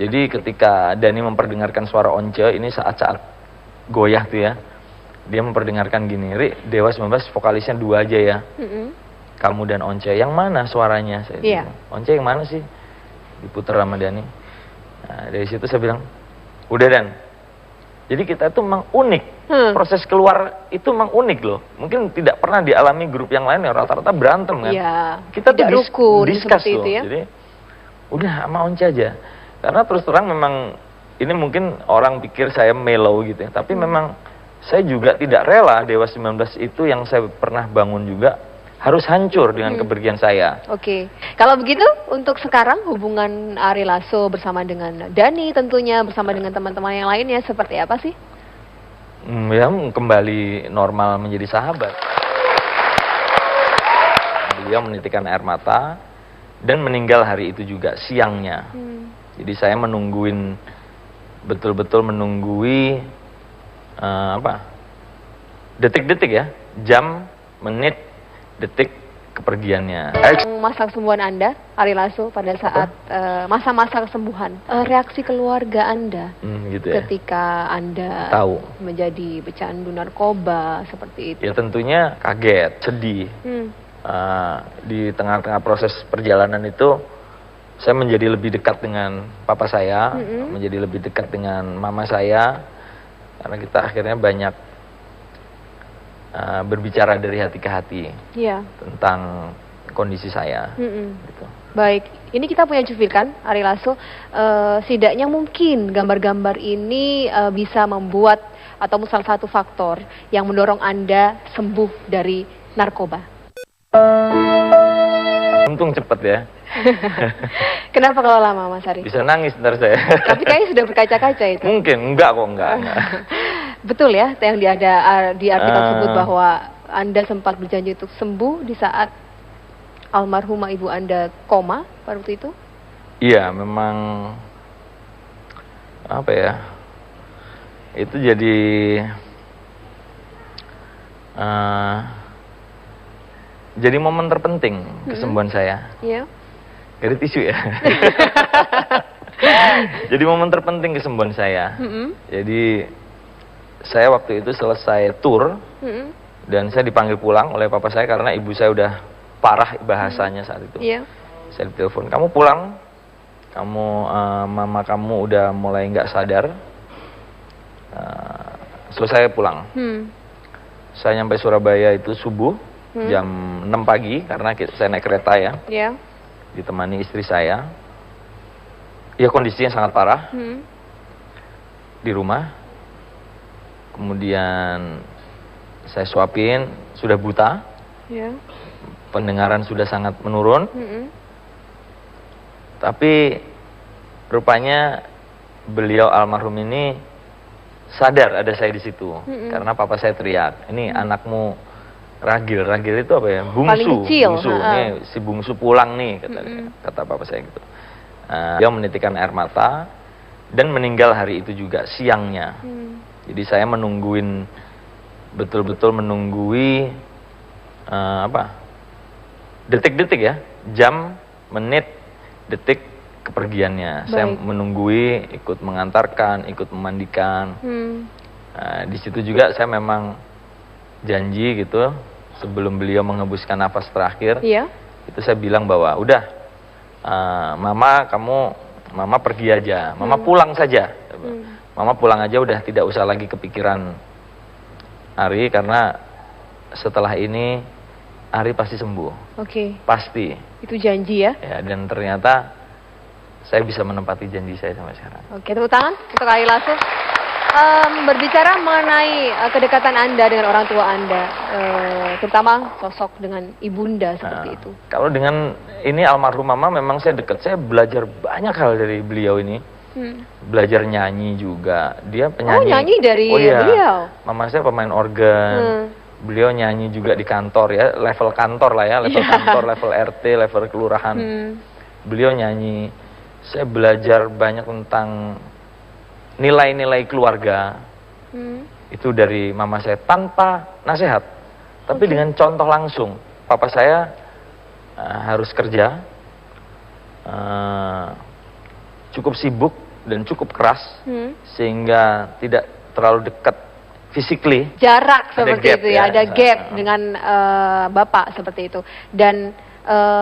Jadi ketika Dani memperdengarkan suara Once, ini saat-saat goyah tuh ya, dia memperdengarkan gini, Ri, Dewa 19 vokalisnya 2 aja ya, kamu dan Once, yang mana suaranya? Saya bilang, Once yang mana sih? Diputar sama Dani. Nah, dari situ saya bilang, udah Dan. Jadi kita tuh memang unik, proses keluar itu memang unik loh. Mungkin tidak pernah dialami grup yang lain yang rata-rata berantem kan. Kita tuh discuss loh. Ya? Jadi udah sama Once aja. Karena terus terang memang ini mungkin orang pikir saya mellow gitu ya. Tapi memang saya juga tidak rela Dewa 19 itu yang saya pernah bangun juga harus hancur dengan kepergian saya. Oke. Kalau begitu untuk sekarang hubungan Ari Lasso bersama dengan Dani tentunya bersama dengan teman-teman yang lainnya seperti apa sih? Ya kembali normal menjadi sahabat. Beliau menitikkan air mata dan meninggal hari itu juga siangnya. Jadi saya menungguin, betul-betul menunggui detik-detik ya, jam, menit, detik kepergiannya. Masa kesembuhan Anda, Ari Lasso, pada saat masa-masa kesembuhan, reaksi keluarga Anda gitu ya? Ketika Anda tahu menjadi pecandu narkoba seperti itu. Ya tentunya kaget, sedih. Di tengah-tengah proses perjalanan itu, saya menjadi lebih dekat dengan papa saya, menjadi lebih dekat dengan mama saya, karena kita akhirnya banyak berbicara dari hati ke hati tentang kondisi saya. Gitu. Baik, ini kita punya cuplikan Ari Lasso. Setidaknya mungkin gambar-gambar ini bisa membuat atau salah satu faktor yang mendorong Anda sembuh dari narkoba. Untung cepet ya. Kenapa kalau lama, Mas Ari? Bisa nangis ntar saya. Tapi kayaknya sudah berkaca-kaca itu. Mungkin, enggak kok, enggak. Betul ya, yang di artikel tersebut bahwa Anda sempat berjanji untuk sembuh di saat almarhumah ibu Anda koma pada waktu itu? Iya, memang apa ya? Itu jadi momen terpenting kesembuhan saya. Iya. Dari tisu ya. Jadi momen terpenting kesembuhan saya. Jadi saya waktu itu selesai tour dan saya dipanggil pulang oleh papa saya karena ibu saya udah parah bahasanya saat itu. Saya ditelepon, kamu pulang, mama kamu udah mulai nggak sadar. Selesai pulang. Saya nyampe Surabaya itu subuh jam 6 pagi karena saya naik kereta ya. Ditemani istri saya. Ya kondisinya sangat parah. Di rumah. Kemudian saya suapin, sudah buta, pendengaran sudah sangat menurun, tapi rupanya beliau almarhum ini sadar ada saya di situ, karena papa saya teriak, ini anakmu ragil itu apa ya, bungsu, nih, si bungsu pulang nih, kata papa saya gitu. Dia menitikkan air mata dan meninggal hari itu juga siangnya. Jadi saya menungguin, betul-betul menunggui detik-detik ya, jam, menit, detik kepergiannya. Saya menunggui, ikut mengantarkan, ikut memandikan. Di situ juga saya memang janji gitu, sebelum beliau menghembuskan nafas terakhir, itu saya bilang bahwa udah, mama pergi aja, mama pulang saja. Mama pulang aja, udah tidak usah lagi kepikiran Ari, karena setelah ini Ari pasti sembuh. Pasti. Itu janji ya? Ya, dan ternyata saya bisa menepati janji saya sampai sekarang. Tepuk tangan untuk Ari Lasso. Berbicara mengenai kedekatan Anda dengan orang tua Anda, terutama sosok dengan ibunda seperti itu. Kalau dengan ini almarhum mama memang saya dekat, saya belajar banyak hal dari beliau ini. Belajar nyanyi juga, dia penyanyi. Oh, nyanyi dari beliau. Mama saya pemain organ. Beliau nyanyi juga di kantor ya, level kantor lah ya, level kantor, level RT, level kelurahan. Beliau nyanyi. Saya belajar banyak tentang nilai-nilai keluarga. Itu dari mama saya tanpa nasihat, tapi dengan contoh langsung. Papa saya harus kerja, cukup sibuk dan cukup keras sehingga tidak terlalu dekat physically. Jarak seperti gap, itu ya, ada ya. gap dengan Bapak seperti itu. Dan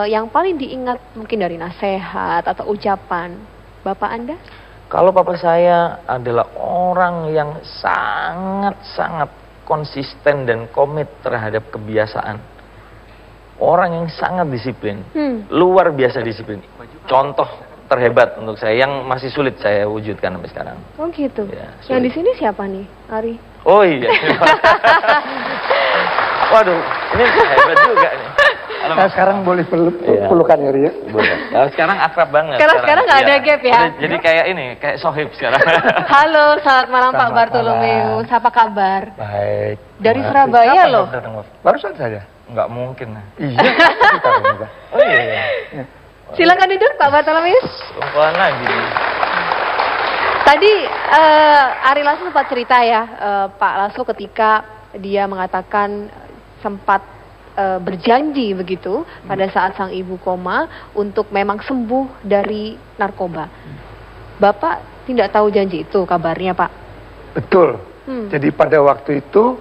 yang paling diingat mungkin dari nasihat atau ucapan Bapak Anda? Kalau papa saya adalah orang yang sangat-sangat konsisten dan komit terhadap kebiasaan. Orang yang sangat disiplin, luar biasa disiplin. Contoh terhebat untuk saya yang masih sulit saya wujudkan sampai sekarang. Oh gitu. Ya, yang di sini siapa nih, Ari? Oh iya. Waduh, ini hebat juga nih. Nah, sekarang boleh pelukan ya, Ria? Boleh. Nah, sekarang akrab banget. Sekarang nggak ada gap ya? Jadi kayak ini, kayak sohib sekarang. Halo, selamat malam Pak Selamat Bartolomeus. Apa kabar? Baik. Dari Terima Surabaya kasih. loh. Kapan datang? Barusan saja. Nggak mungkin. Iya. Kita juga. Oh iya. Silakan duduk Pak Bartolomeus. Kumpulan lagi. Tadi Ari Lasso sempat cerita ya, Pak Lasso ketika dia mengatakan sempat berjanji begitu pada saat sang ibu koma untuk memang sembuh dari narkoba. Bapak tidak tahu janji itu kabarnya, Pak? Betul. Jadi pada waktu itu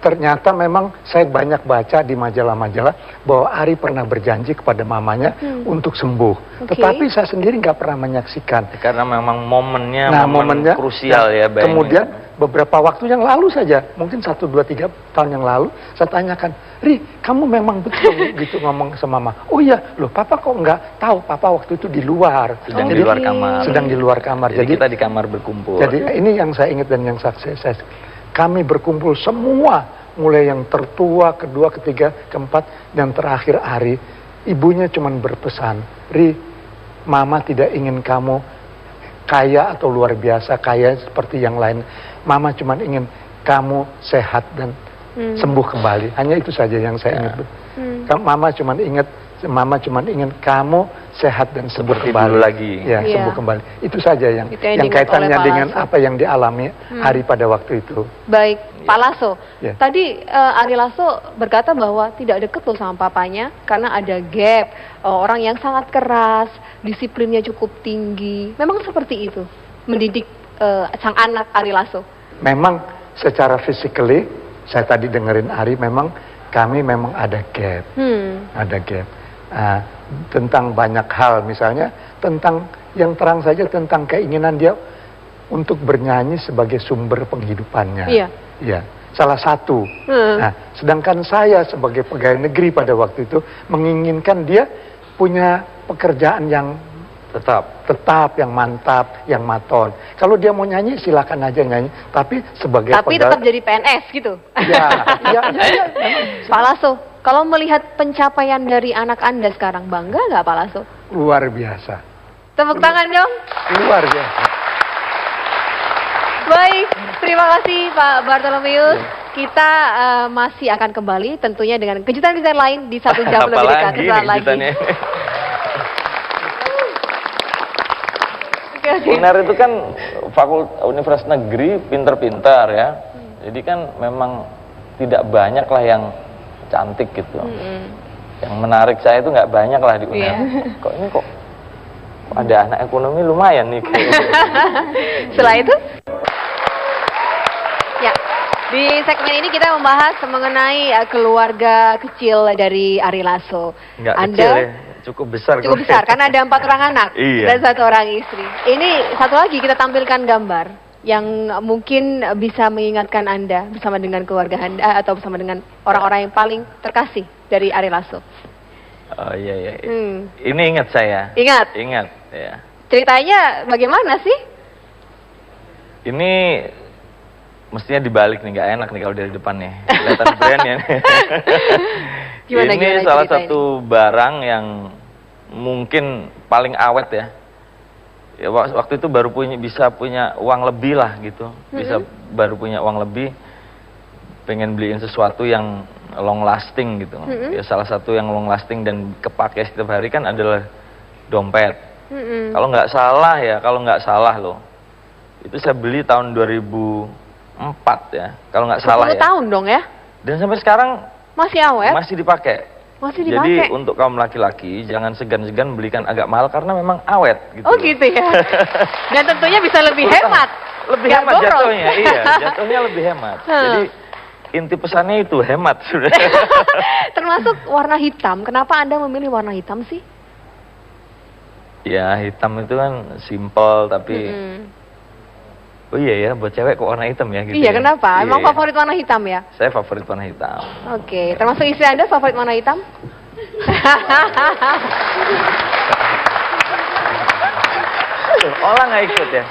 ternyata memang saya banyak baca di majalah-majalah bahwa Ari pernah berjanji kepada mamanya untuk sembuh. Oke. Tetapi saya sendiri nggak pernah menyaksikan. Karena memang momennya, momennya krusial ya. bayangin. Kemudian beberapa waktu yang lalu saja, mungkin 1, 2, 3 tahun yang lalu, saya tanyakan, Ri, kamu memang betul gitu ngomong sama mama? Oh iya, loh papa kok nggak tahu, papa waktu itu di luar. Sedang di luar kamar. Sedang di luar kamar. Jadi kita di kamar berkumpul. Jadi ini yang saya ingat dan yang saya kami berkumpul semua, mulai yang tertua, kedua, ketiga, keempat, dan terakhir Ari. Ibunya cuma berpesan, Ri, mama tidak ingin kamu kaya atau luar biasa, kaya seperti yang lain. Mama cuma ingin kamu sehat dan sembuh kembali. Hanya itu saja yang saya ingat. Mama cuma ingin kamu sehat dan sembuh Seperti kembali. dulu lagi. Ya, Iya. sembuh kembali. Itu saja yang diingat kaitannya oleh Pak dengan Lasso. apa yang dialami Ari pada waktu itu. Baik, Pak Lasso. Ya. Tadi Ari Lasso berkata bahwa tidak deket loh sama papanya karena ada gap. Orang yang sangat keras, disiplinnya cukup tinggi. Memang seperti itu mendidik sang anak Ari Lasso. Memang secara physically, saya tadi dengerin Ari, memang kami memang ada gap. Ada gap. Tentang banyak hal, misalnya tentang yang terang saja tentang keinginan dia untuk bernyanyi sebagai sumber penghidupannya. Iya. Ya, salah satu. Nah, sedangkan saya sebagai pegawai negeri pada waktu itu menginginkan dia punya pekerjaan yang tetap, yang mantap, yang maton. Kalau dia mau nyanyi silakan aja nyanyi, tapi sebagai tetap jadi PNS gitu. Ya. Pak Lasso, kalau melihat pencapaian dari anak Anda sekarang, bangga nggak Pak Lasso? Luar biasa. Tepuk tangan dong. Luar biasa. Baik, terima kasih Pak Bartolomeus. Kita masih akan kembali tentunya dengan kejutan-kejutan lain di 1 jam lebih dekat. Apalagi Sesaat lagi. kejutannya. Oke. UNER itu kan Universitas Negeri pinter-pinter ya. Jadi kan memang tidak banyak lah yang cantik gitu. Yang menarik saya itu nggak banyak lah di UNER. Kok ini kok ada anak ekonomi lumayan nih kayaknya. Setelah itu, ya, di segmen ini kita membahas mengenai keluarga kecil dari Ari Lasso. Nggak kecil ya, cukup besar. Cukup besar, karena ada 4 orang anak Iya. dan 1 orang istri. Ini satu lagi kita tampilkan gambar yang mungkin bisa mengingatkan Anda bersama dengan keluarga Anda atau bersama dengan orang-orang yang paling terkasih dari Ari Lasso. Oh iya. Ini ingat saya. Ingat? Ingat, ya. Ceritanya bagaimana sih? Ini mestinya dibalik nih, nggak enak nih kalau dari depan nih. Kelihatan brandnya nih. Gimana Salah ceritain? satu barang yang mungkin paling awet ya. Ya, waktu itu baru bisa punya uang lebih lah gitu. Baru punya uang lebih, pengen beliin sesuatu yang long lasting gitu. Ya, salah satu yang long lasting dan kepake setiap hari kan adalah dompet. Kalau nggak salah loh, itu saya beli tahun 2004 ya, kalau nggak salah 10 ya. tahun dong ya? Dan sampai sekarang Masih awet? masih dipakai. Masih Jadi dipakai. untuk kaum laki-laki jangan segan-segan belikan agak mahal karena memang awet gitu. Oh gitu ya. Dan tentunya bisa lebih hemat. Lebih Nggak hemat boros. jatuhnya, iya, jatuhnya lebih hemat. Jadi inti pesannya itu hemat sudah. Termasuk warna hitam. Kenapa Anda memilih warna hitam sih? Ya hitam itu kan simpel tapi oh iya ya buat cewek kok warna hitam ya gitu. Iya, ya? kenapa? Iya, Emang iya. favorit warna hitam ya? Saya favorit warna hitam. Oke, termasuk istri Anda favorit warna hitam? Olah nggak ikut ya?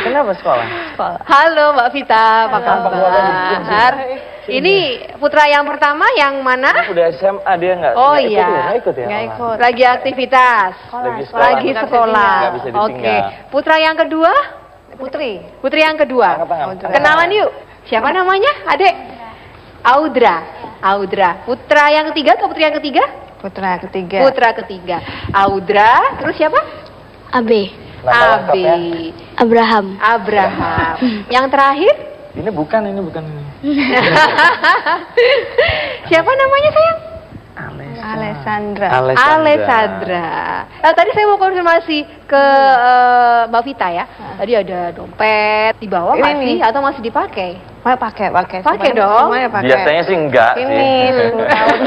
Kenapa sekolah? Halo Mbak Vita, apa kabar? Ini putra yang pertama yang mana? Udah SMA dia nggak? Oh nggak ikut iya. ya? Nggak ikut ya? Nggak Olah? ikut. Lagi aktivitas. Lagi sekolah. Lagi sekolah. Nggak bisa Oke. ditinggal. Putra yang kedua? Putri. Putri yang kedua. Angkat tangan. Kenalan yuk. Siapa namanya? Adek? Audra. Audra. Putra yang ketiga atau putri yang ketiga? Putra ketiga. Putra ketiga. Audra. Terus siapa? Abe, Nama Abi. lengkapnya? Abraham. Abraham. Yang terakhir? Ini bukan ini. Siapa namanya sayang? Alessandra. Alessandra. Tadi saya mau konfirmasi ke Mbak Vita ya. Tadi ada dompet di bawah Ini masih nih. atau masih dipakai? Pakai. Pakai dong. Semuanya pakai. Biasanya sih enggak Ini sih. 10 tahun.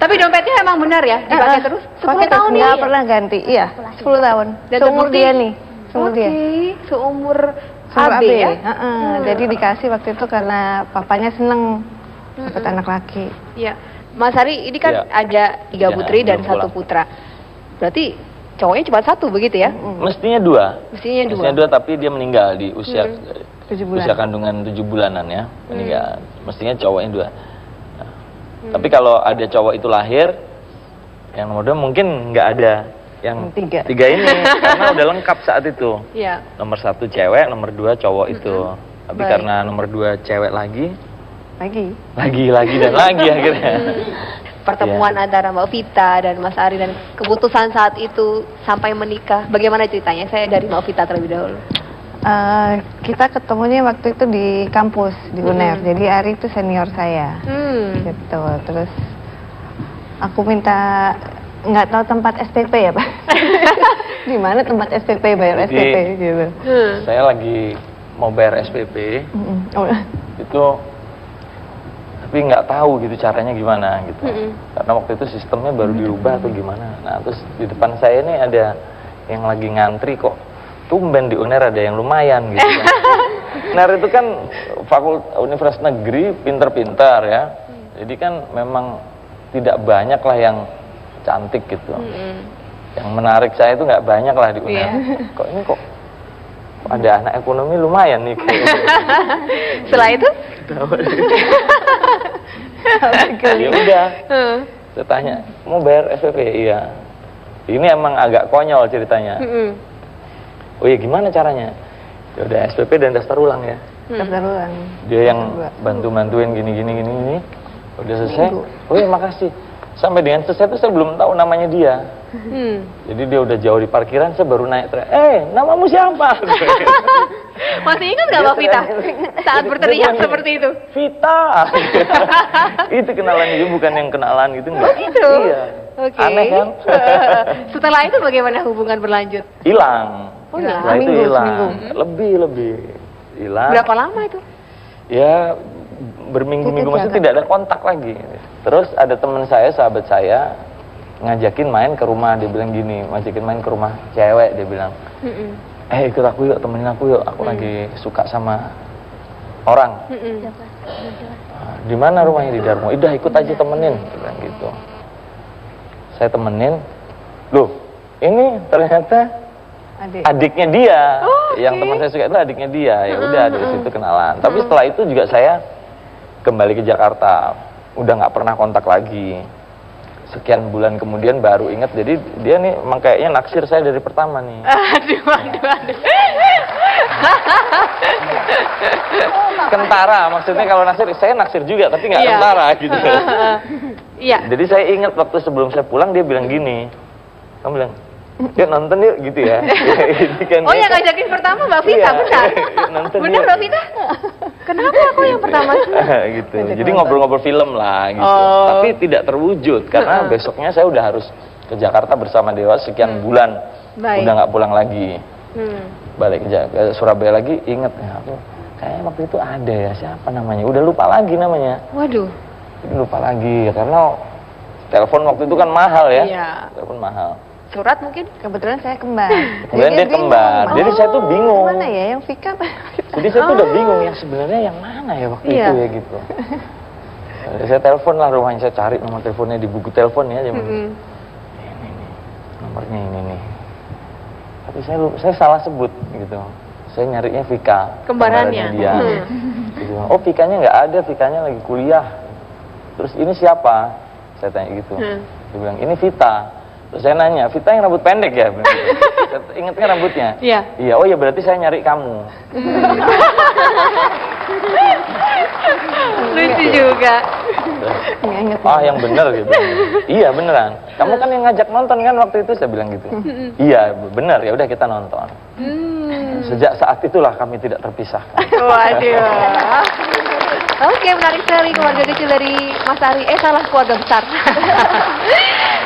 Tapi dompetnya emang benar ya dipakai terus? 10 Pakai tahun terus, ya? nggak pernah ganti. Iya, 10 tahun. Dan Seumur terbukti? dia nih. Seumur dia. Seumur Seumur AB ya? Jadi dikasih waktu itu karena papanya seneng dapat anak laki. Iya. Mas Hari, ini kan Iya. ada 3 Iya, putri dan belum 1 pulang. putra. Berarti cowoknya cuma 1 begitu ya? Mestinya 2. Mestinya 2. Mestinya 2 tapi dia meninggal di usia 7 bulan. usia kandungan 7 bulanan ya meninggal. Mestinya cowoknya 2. Nah, tapi kalau ada cowok itu lahir, yang nomor 2 mungkin nggak ada. Yang Tiga. 3 ini karena udah lengkap saat itu. Iya. Nomor 1 cewek, nomor 2 cowok itu. Tapi Baik. karena nomor 2 cewek lagi Lagi. dan lagi akhirnya. Pertemuan antara Mbak Vita dan Mas Ari dan keputusan saat itu sampai menikah. Bagaimana ceritanya? Saya dari Mbak Vita terlebih dahulu. Kita ketemunya waktu itu di kampus di UNER. Jadi Ari itu senior saya. Gitu. Terus aku minta nggak tahu tempat SPP ya Pak. Di mana tempat SPP, bayar Jadi, SPP gitu. Saya lagi mau bayar SPP Oh, itu tapi nggak tahu gitu caranya gimana gitu karena waktu itu sistemnya baru dirubah atau gimana. Nah terus di depan saya ini ada yang lagi ngantri kok tumben di UNER ada yang lumayan gitu kan. UNER itu kan universitas negeri pinter-pinter ya, jadi kan memang tidak banyak lah yang cantik gitu. Yang menarik saya itu nggak banyak lah di UNER. Kok ini kok ada anak ekonomi lumayan nih kayaknya. Setelah itu? Ya udah, saya tanya, mau bayar SPP? Iya. Ini emang agak konyol ceritanya. Oh iya, gimana caranya? Ya udah SPP dan daftar ulang ya. daftar ulang. Dia yang bantu-bantuin gini. Udah selesai. Oh iya, makasih. Sampai dengan selesai itu saya belum tahu namanya dia. Jadi dia udah jauh di parkiran, saya baru naik teriak, namamu siapa? Masih ingat nggak Mbak Vita saat berteriak seperti itu? Vita. Itu kenalan dia, bukan yang kenalan gitu enggak. Gitu? Iya. Oke. Aneh kan? Setelah itu bagaimana hubungan berlanjut? Hilang. Oh, hilang. Setelah itu Seminggu, hilang. seminggu. Lebih. Hilang. Berapa lama itu? Ya berminggu-minggu maksudnya tidak ada kontak lagi. Terus ada teman saya, sahabat saya ngajakin main ke rumah, dia bilang gini, ngajakin main ke rumah cewek, dia bilang, ikut aku yuk, temenin aku yuk, aku lagi suka sama orang. Di mana rumahnya? Di Darmo. Udah ikut aja temenin, dia bilang gitu. Saya temenin, loh ini ternyata adiknya dia, yang teman saya suka itu adiknya dia. Ya udah dari situ kenalan. Tapi setelah itu juga saya kembali ke Jakarta, udah nggak pernah kontak lagi. Sekian bulan kemudian baru ingat, jadi dia nih emang kayaknya naksir saya dari pertama nih. Aduh. Kentara, maksudnya kalau naksir, saya naksir juga, tapi nggak Iya. kentara gitu. Iya. Jadi saya ingat waktu sebelum saya pulang dia bilang gini, kamu bilang, Yuk nonton yuk gitu ya. Ini kan Oh, yang ngajakin pertama Mbak Vita, iya, benar? yuk nonton Benar yuk. Mbak Vita? Kenapa aku yang pertama? Gitu. Jadi ngobrol-ngobrol film lah gitu. Oh. Tapi tidak terwujud karena besoknya saya udah harus ke Jakarta bersama Dewa sekian bulan. Baik. Udah nggak pulang lagi. Hmm. Balik ke Surabaya lagi, inget ya aku kayaknya waktu itu ada ya, siapa namanya, udah lupa lagi namanya. Waduh. Lupa lagi karena telepon waktu itu kan mahal ya. Iya. Telepon mahal. Surat mungkin? Kebetulan saya kembar. Kemudian dia kembar. Jadi saya tuh bingung. Mana ya yang Vika? Jadi saya tuh udah bingung yang sebenarnya yang mana ya waktu Iya. itu ya gitu. Saya telepon lah rumahnya, saya cari nomor teleponnya di buku telepon ya. Ini nih, nomornya ini nih. Tapi saya salah sebut gitu. Saya nyarinya Vika. Kembarannya. Dia. Gitu. Oh Vikanya nggak ada, Vikanya lagi kuliah. Terus ini siapa? Saya tanya gitu. Dia bilang ini Vita. Terus saya nanya, Vita yang rambut pendek ya? Saya ingetnya rambutnya? Iya. Iya, oh ya berarti saya nyari kamu. Lucu juga. Nggak inget. Ah yang bener gitu. Iya beneran. Kamu kan yang ngajak nonton kan waktu itu, saya bilang gitu. Iya bener, ya udah kita nonton. Sejak saat itulah kami tidak terpisahkan. Waduh. Oke, menarik sekali keluarga kecil dari Mas Ari. Salah, keluarga besar.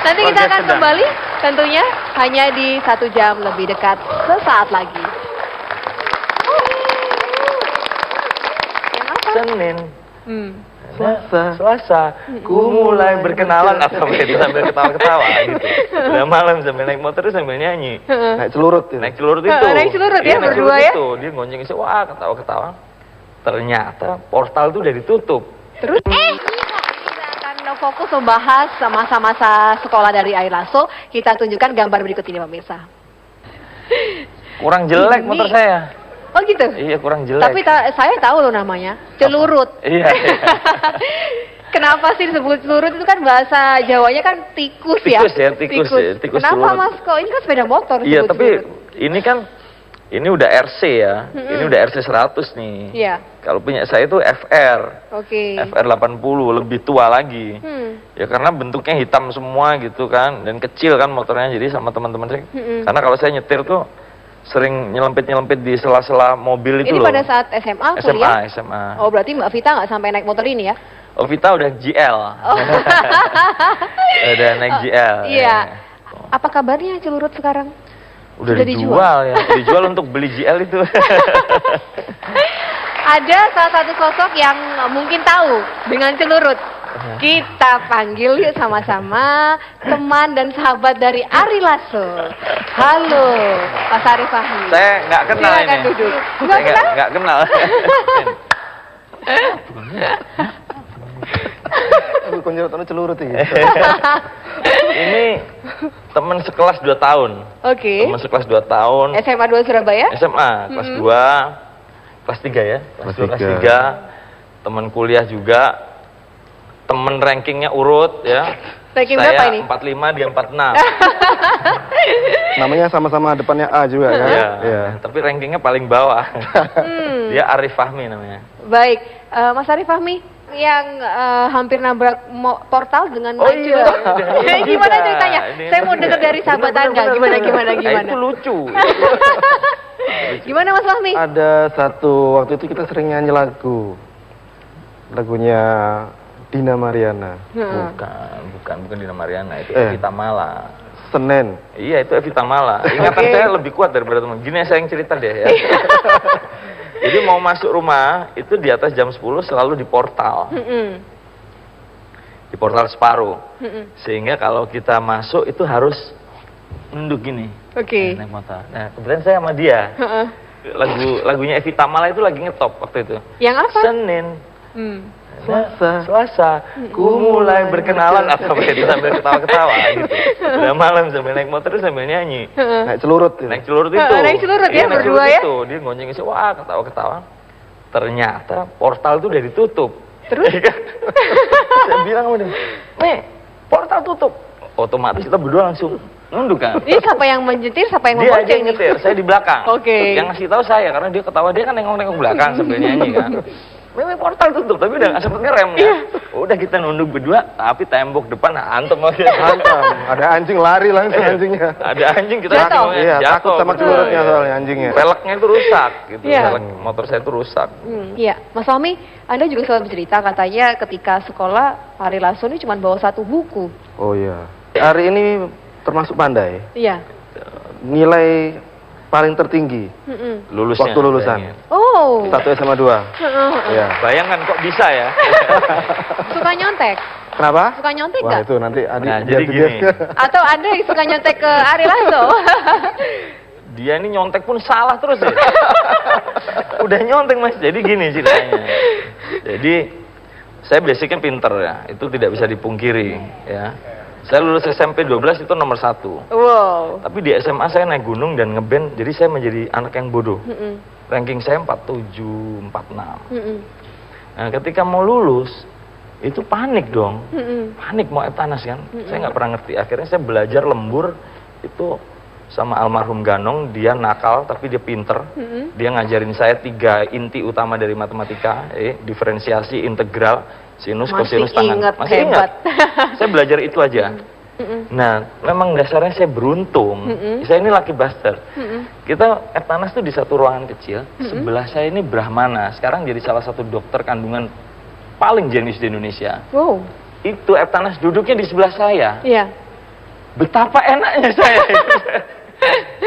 Nanti kita Keluarga akan sedang. kembali tentunya hanya di 1 jam lebih dekat sesaat lagi. Yang apa? Senin, Hmm. Selasa, ku mulai berkenalan atau itu sambil ketawa-ketawa gitu. Udah malam sambil naik motor sambil nyanyi. Naik celurut itu. Naik celurut itu. Naik celurut ya, Iya, naik berdua celurut ya? itu. Dia gonceng isi, wah ketawa-ketawa. Ternyata portal itu udah ditutup. Terus kita akan fokus membahas masa-masa sekolah dari Ari Lasso. Kita tunjukkan gambar berikut ini pemirsa. Kurang jelek Ini- motor saya. Oh gitu? Iya kurang jelek. Tapi saya tahu loh namanya, celurut. Iya. Kenapa sih disebut celurut? Itu kan bahasa Jawanya kan tikus ya. Tikus ya, tikus ya, tikus Kenapa celurut. Mas kok ini kan sepeda motor Iya disebut tapi celurut? ini kan ini udah RC ya. Ini udah RC 100 nih. Iya. Kalau punya saya itu FR. Oke. FR 80 lebih tua lagi. Hmm. Ya karena bentuknya hitam semua gitu kan dan kecil kan motornya, jadi sama teman-teman saya. Karena kalau saya nyetir tuh sering nyelempit-nyelempit di sela-sela mobil itu Ini loh. pada saat SMA kuliah? SMA. Oh berarti Mbak Vita nggak sampai naik motor ini ya? Oh Vita udah GL. Udah naik GL. Iya. Apa kabarnya celurut sekarang? Udah Sudah dijual ya. Dijual untuk beli GL itu. Ada salah satu sosok yang mungkin tahu dengan celurut. Kita panggil yuk sama-sama teman dan sahabat dari Ari Lasso. Halo, Mas Ari Fahmi. Saya nggak kenal Silakan ini. duduk. Saya Nggak kenal? nggak kenal. Aku konjautannya celurut itu. Ini teman sekelas 2 tahun. Oke. Teman sekelas 2 tahun. SMA 2 Surabaya? SMA kelas 2, kelas 3 ya. Kelas 2, kelas 3. Teman kuliah juga. Teman rankingnya urut ya. Ranking Saya berapa ini? 45, dia 46. Namanya sama-sama depannya A juga kan? Iya. Iya. Tapi rankingnya paling bawah. Dia Arif Fahmi namanya. Baik, Mas Ari Fahmi yang hampir nabrak portal dengan Oh maju. iya. Gimana Juga. ceritanya? Ini- Saya mau dengar dari sahabat Anda. Gimana? Nah, itu lucu. Gimana Mas Fahmi? Ada satu waktu itu kita sering nyanyi lagunya Dina Mariana. Bukan Dina Mariana, itu Eh. Evita Mala. Senin. Iya, itu Evita Mala. Ingatan Oke. saya lebih kuat daripada teman. Gini saya yang cerita deh ya. Jadi mau masuk rumah, itu di atas jam 10 selalu di portal. Di portal separuh. Sehingga kalau kita masuk itu harus nunduk gini. Oke. Naik motor. Nah, kebetulan saya sama dia. Lagunya Evita Mala itu lagi ngetop waktu itu. Yang apa? Senin. Selasa, ku mulai berkenalan atau itu sambil ketawa-ketawa gitu. Udah malam sambil naik motor sambil nyanyi. Naik celurut itu. Naik celurut itu. Naik celurut ya, Iya, naik berdua celurut ya? Itu. Dia gonceng isi, wah ketawa-ketawa. Ternyata portal itu udah ditutup. Terus? Saya bilang sama dia, nih portal tutup. Otomatis kita berdua langsung nunduk kan. Ini siapa yang menyetir, siapa yang Dia aja membonceng yang nih? nyetir, saya di belakang. Oke. Yang ngasih tahu saya karena dia ketawa, dia kan nengok-nengok belakang sambil nyanyi kan. memang portal tutup, tapi udah nggak sempet ngerem kan. Udah kita nunduk berdua, tapi tembok depan hantem aja. Hantem. Ada anjing lari langsung anjingnya. Ada anjing kita Jatuh. Iya, takut sama celurutnya soalnya anjingnya. Peleknya itu rusak gitu. Iya. Pelek motor saya itu rusak. Iya, Mas Fahmi, Anda juga selalu bercerita katanya ketika sekolah Ari Lasso ini cuma bawa 1 buku. Oh iya. Hari ini termasuk pandai. Iya. Nilai paling tertinggi Lulusnya. waktu lulusan. bayangin. Oh. 1 SMA 2. Iya. Bayangkan kok bisa ya. Suka nyontek? Kenapa? Suka nyontek Wah nggak? itu nanti adik Nah, biar jadi dia- gini. Atau Anda yang suka nyontek ke Ari Lasso? Dia ini nyontek pun salah terus ya. Udah nyontek Mas. Jadi gini ceritanya. Jadi saya basicnya pinter ya. Itu tidak bisa dipungkiri ya. Saya lulus SMP 12 itu nomor 1. Wow. Tapi di SMA saya naik gunung dan ngeband. Jadi saya menjadi anak yang bodoh. Ranking saya 47, 46. Nah, ketika mau lulus, itu panik dong. Panik mau Eptanas kan. Saya nggak pernah ngerti. Akhirnya saya belajar lembur itu sama almarhum Ganong. Dia nakal tapi dia pinter. Dia ngajarin saya 3 inti utama dari matematika. Diferensiasi, integral, sinus, Masih kosinus, tangan. ingat, Masih hebat. ingat. Saya belajar itu aja. Nah, memang dasarnya saya beruntung. Saya ini lucky bastard. Kita Eptanas tuh di satu ruangan kecil. Sebelah saya ini Brahmana. Sekarang jadi salah satu dokter kandungan paling jenius di Indonesia. Wow. Itu Eptanas duduknya di sebelah saya. Iya. Betapa enaknya saya.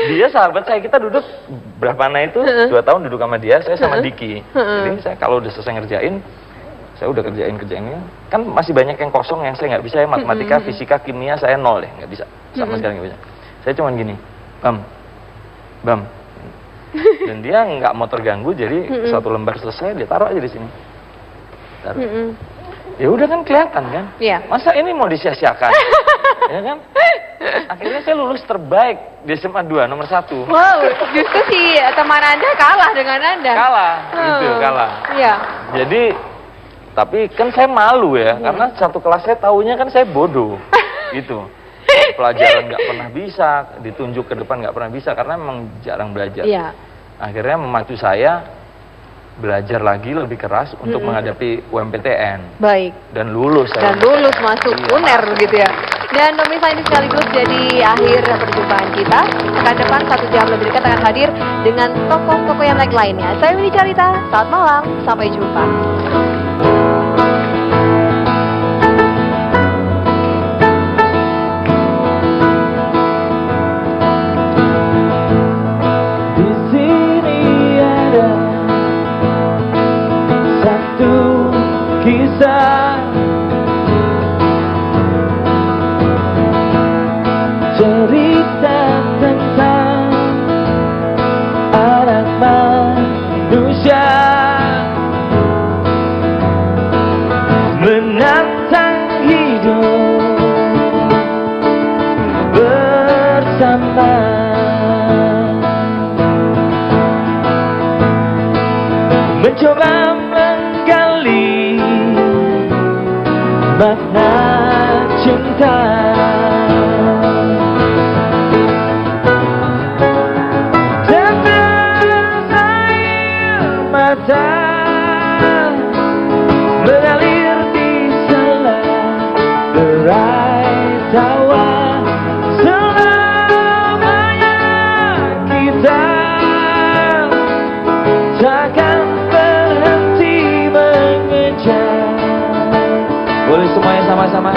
Dia sahabat saya, kita duduk Brahmana itu 2 tahun duduk sama dia, saya sama Diki. Jadi saya kalau udah selesai ngerjain, saya udah kerjainnya. Kan masih banyak yang kosong yang saya nggak bisa ya, matematika, fisika, kimia saya 0 deh, nggak bisa. Sama sekali nggak bisa. Saya cuman gini, Bam. Dan dia nggak mau terganggu, jadi 1 lembar selesai dia taruh aja di sini. Taruh. Ya udah kan kelihatan kan? Iya. Masa ini mau disia-siakan? Ya kan? Akhirnya saya lulus terbaik di SMA 2 nomor 1. Wow, justru si teman Anda kalah dengan Anda. Kalah, gitu, kalah. Iya. Jadi, tapi kan saya malu ya, karena satu kelas saya taunya kan saya bodoh, gitu. Pelajaran nggak pernah bisa, ditunjuk ke depan nggak pernah bisa, karena memang jarang belajar. Iya. Akhirnya memacu saya belajar lagi lebih keras untuk menghadapi UMPTN. Baik. Dan lulus saya. Dan lulus masuk UNER begitu ya. Dan pemirsa ini sekaligus jadi akhir perjumpaan kita. Akan depan 1 jam lebih dekat akan hadir dengan tokoh-tokoh yang lainnya. Saya Winnie Carita, selamat malam, sampai jumpa. Di sini ada satu kisah cerita tentang anak manusia menantang hidup bersama, mencoba menggali makna cinta. Tetes air mata mengalir di sela derai tawa. Selamanya kita takkan berhenti mengejar. Boleh semuanya sama-sama.